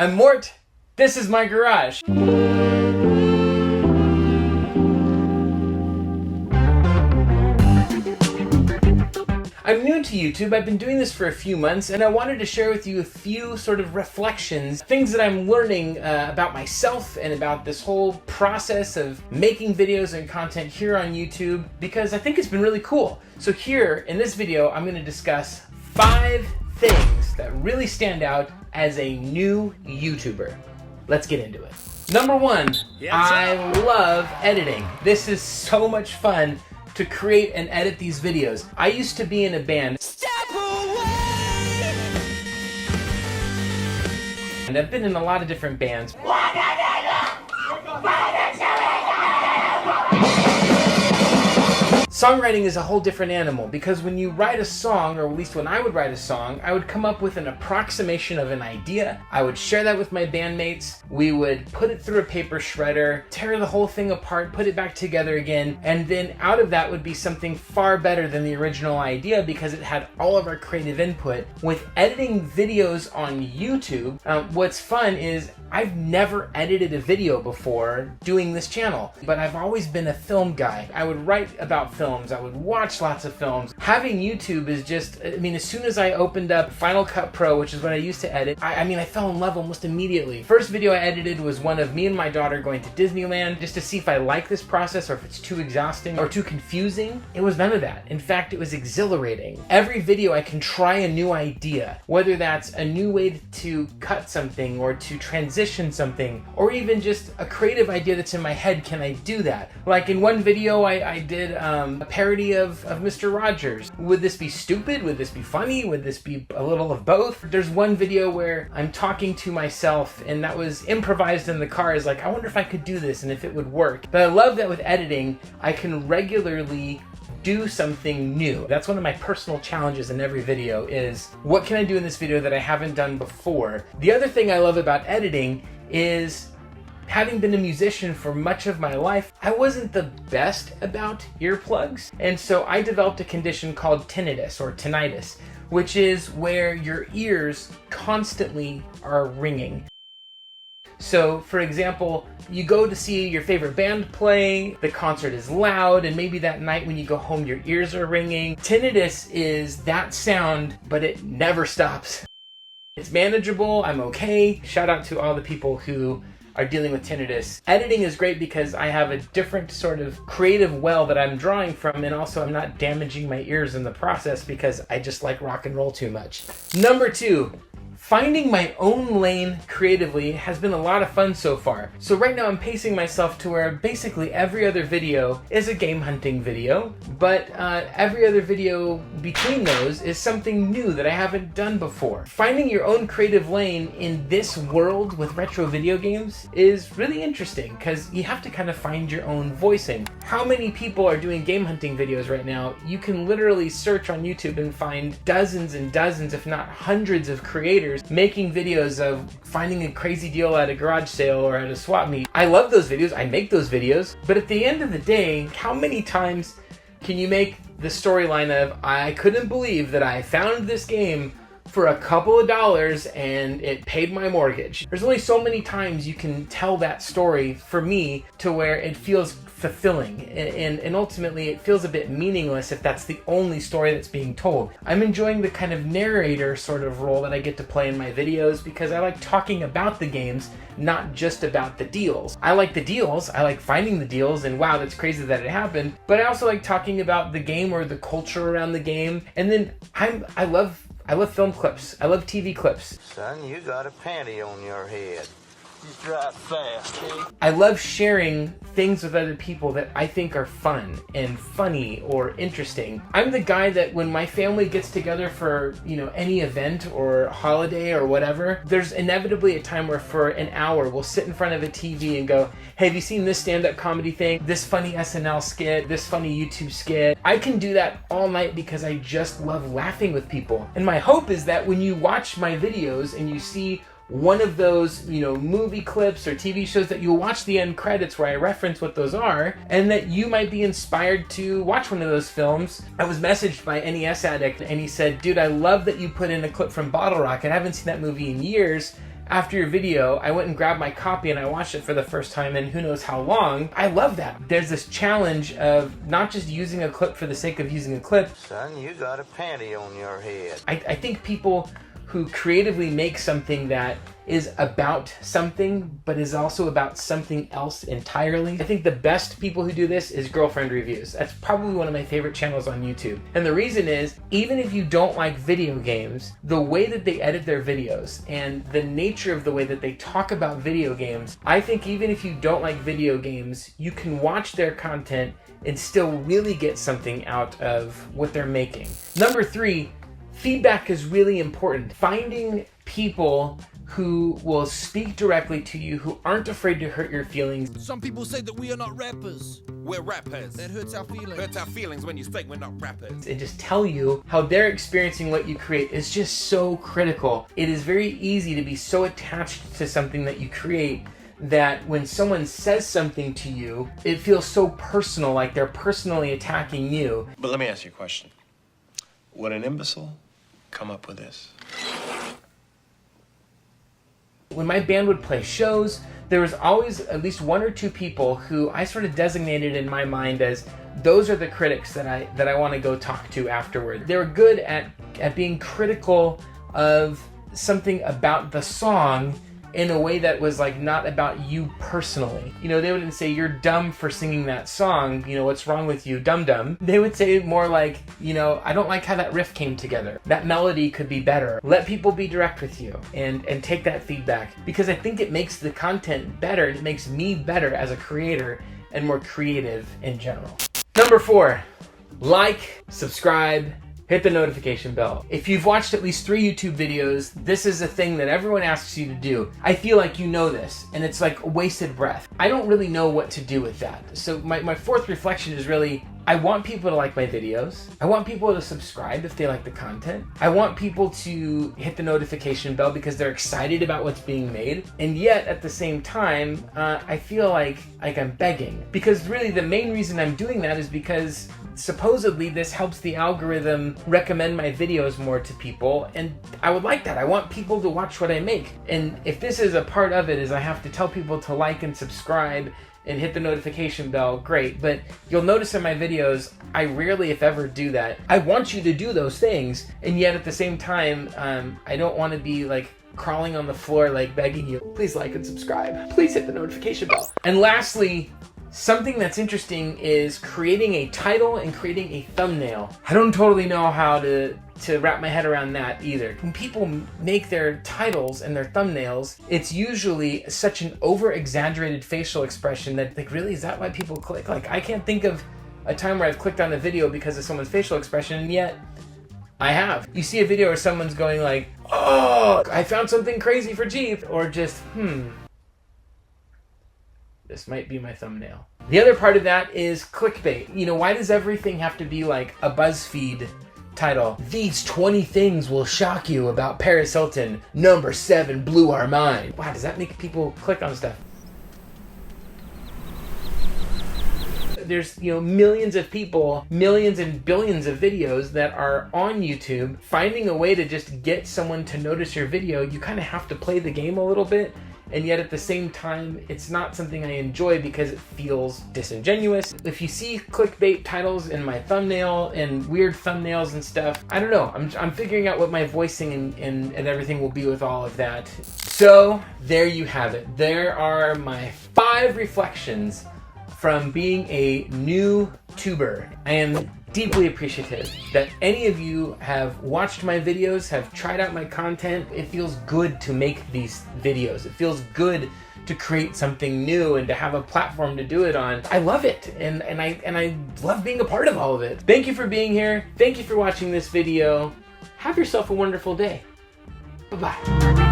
I'm Mort. This is my garage. I'm new to YouTube. I've been doing this for a few months, and I wanted to share with you a few sort of reflections, things that I'm learning about myself and about this whole process of making videos and content here on YouTube, because I think it's been really cool. So here in this video, I'm going to discuss 5 things that really stand out as a new YouTuber. Let's get into it. Number 1, I love editing. This is so much fun to create and edit these videos. I used to be in a band. Step away! And I've been in a lot of different bands. Songwriting is a whole different animal, because when you write a song, or at least when I would write a song, I would come up with an approximation of an idea. I would share that with my bandmates. We would put it through a paper shredder, tear the whole thing apart, put it back together again, and then out of that would be something far better than the original idea because it had all of our creative input. With editing videos on YouTube, what's fun is I've never edited a video before doing this channel, but I've always been a film guy. I would write about films. I would watch lots of films. Having YouTube is just, I mean, as soon as I opened up Final Cut Pro, which is what I used to edit, I fell in love almost immediately. First video I edited was one of me and my daughter going to Disneyland just to see if I like this process or if it's too exhausting or too confusing. It was none of that. In fact, it was exhilarating. Every video I can try a new idea, whether that's a new way to cut something or to transition something, or even just a creative idea that's in my head. Can I do that? Like in one video I did a parody of Mr. Rogers. Would this be stupid? Would this be funny? Would this be a little of both? There's one video where I'm talking to myself, and that was improvised in the car. Is like, I wonder if I could do this and if it would work. But I love that with editing, I can regularly do something new. That's one of my personal challenges in every video is, what can I do in this video that I haven't done before? The other thing I love about editing is, having been a musician for much of my life, I wasn't the best about earplugs. And so I developed a condition called tinnitus or tinnitus, which is where your ears constantly are ringing. So for example, you go to see your favorite band play, the concert is loud, and maybe that night when you go home your ears are ringing. Tinnitus is that sound, but it never stops. It's manageable, I'm okay. Shout out to all the people who are dealing with tinnitus. Editing is great because I have a different sort of creative well that I'm drawing from, and also I'm not damaging my ears in the process because I just like rock and roll too much. Number 2, finding my own lane creatively has been a lot of fun so far. So right now I'm pacing myself to where basically every other video is a game hunting video, but every other video between those is something new that I haven't done before. Finding your own creative lane in this world with retro video games is really interesting because you have to kind of find your own voicing. How many people are doing game hunting videos right now? You can literally search on YouTube and find dozens and dozens, if not hundreds of creators making videos of finding a crazy deal at a garage sale or at a swap meet. I love those videos, I make those videos, but at the end of the day, how many times can you make the storyline of, I couldn't believe that I found this game for a couple of dollars and it paid my mortgage? There's only so many times you can tell that story for me to where it feels fulfilling, and ultimately it feels a bit meaningless if that's the only story that's being told. I'm enjoying the kind of narrator sort of role that I get to play in my videos because I like talking about the games, not just about the deals. I like the deals, I like finding the deals, and wow, that's crazy that it happened, but I also like talking about the game or the culture around the game. And then I love film clips. I love TV clips. Son, you got a panty on your head. You drive fast, eh? I love sharing things with other people that I think are fun and funny or interesting. I'm the guy that when my family gets together for, any event or holiday or whatever, there's inevitably a time where for an hour we'll sit in front of a TV and go, hey, have you seen this stand-up comedy thing? This funny SNL skit? This funny YouTube skit? I can do that all night because I just love laughing with people. And my hope is that when you watch my videos and you see one of those, movie clips or TV shows, that you'll watch the end credits where I reference what those are, and that you might be inspired to watch one of those films. I was messaged by NES Addict, and he said, dude, I love that you put in a clip from Bottle Rocket. I haven't seen that movie in years. after your video, I went and grabbed my copy and I watched it for the first time in who knows how long. I love that. There's this challenge of not just using a clip for the sake of using a clip. Son, you got a panty on your head. I think people who creatively make something that is about something, but is also about something else entirely. I think the best people who do this is Girlfriend Reviews. That's probably one of my favorite channels on YouTube. And the reason is, even if you don't like video games, the way that they edit their videos and the nature of the way that they talk about video games, I think even if you don't like video games, you can watch their content and still really get something out of what they're making. Number 3, feedback is really important. Finding people who will speak directly to you, who aren't afraid to hurt your feelings. Some people say that we are not rappers. We're rappers. That hurts our feelings. Hurts our feelings when you say we're not rappers. And just tell you how they're experiencing what you create is just so critical. It is very easy to be so attached to something that you create that when someone says something to you, it feels so personal, like they're personally attacking you. But let me ask you a question. Would an imbecile come up with this? When my band would play shows, there was always at least 1 or 2 people who I sort of designated in my mind as those are the critics that I want to go talk to afterward. They were good at being critical of something about the song in a way that was like not about you personally. You know, they wouldn't say you're dumb for singing that song, you know, what's wrong with you, dum-dum. They would say more like, you know, I don't like how that riff came together. That melody could be better. Let people be direct with you and take that feedback, because I think it makes the content better. It makes me better as a creator and more creative in general. Number 4, like, subscribe, hit the notification bell. If you've watched at least 3 YouTube videos, this is a thing that everyone asks you to do. I feel like you know this, and it's like a wasted breath. I don't really know what to do with that. So my 4th reflection is really, I want people to like my videos. I want people to subscribe if they like the content. I want people to hit the notification bell because they're excited about what's being made. And yet at the same time, I feel like I'm begging, because really the main reason I'm doing that is because supposedly this helps the algorithm recommend my videos more to people, and I would like that. I want people to watch what I make. And if this is a part of it, is I have to tell people to like and subscribe and hit the notification bell, great. But you'll notice in my videos, I rarely, if ever, do that. I want you to do those things, and yet at the same time, I don't want to be like crawling on the floor like begging you, please like and subscribe, please hit the notification bell. And lastly, something that's interesting is creating a title and creating a thumbnail. I don't totally know how to wrap my head around that either. When people make their titles and their thumbnails, it's usually such an over-exaggerated facial expression that, like, really, is that why people click? Like, I can't think of a time where I've clicked on a video because of someone's facial expression, and yet I have. You see a video where someone's going like, oh, I found something crazy for Jeep, or just, this might be my thumbnail. The other part of that is clickbait. You know, why does everything have to be like a BuzzFeed title? These 20 things will shock you about Paris Hilton. Number 7 blew our mind. Wow, does that make people click on stuff? There's, you know, millions of people, millions and billions of videos that are on YouTube. Finding a way to just get someone to notice your video, you kind of have to play the game a little bit. And yet at the same time, it's not something I enjoy because it feels disingenuous. If you see clickbait titles in my thumbnail and weird thumbnails and stuff, I don't know. I'm figuring out what my voicing and everything will be with all of that. So there you have it. There are my 5 reflections from being a new tuber. I am deeply appreciative that any of you have watched my videos, have tried out my content. It feels good to make these videos. It feels good to create something new and to have a platform to do it on. I love it, and I love being a part of all of it. Thank you for being here. Thank you for watching this video. Have yourself a wonderful day. Bye-bye.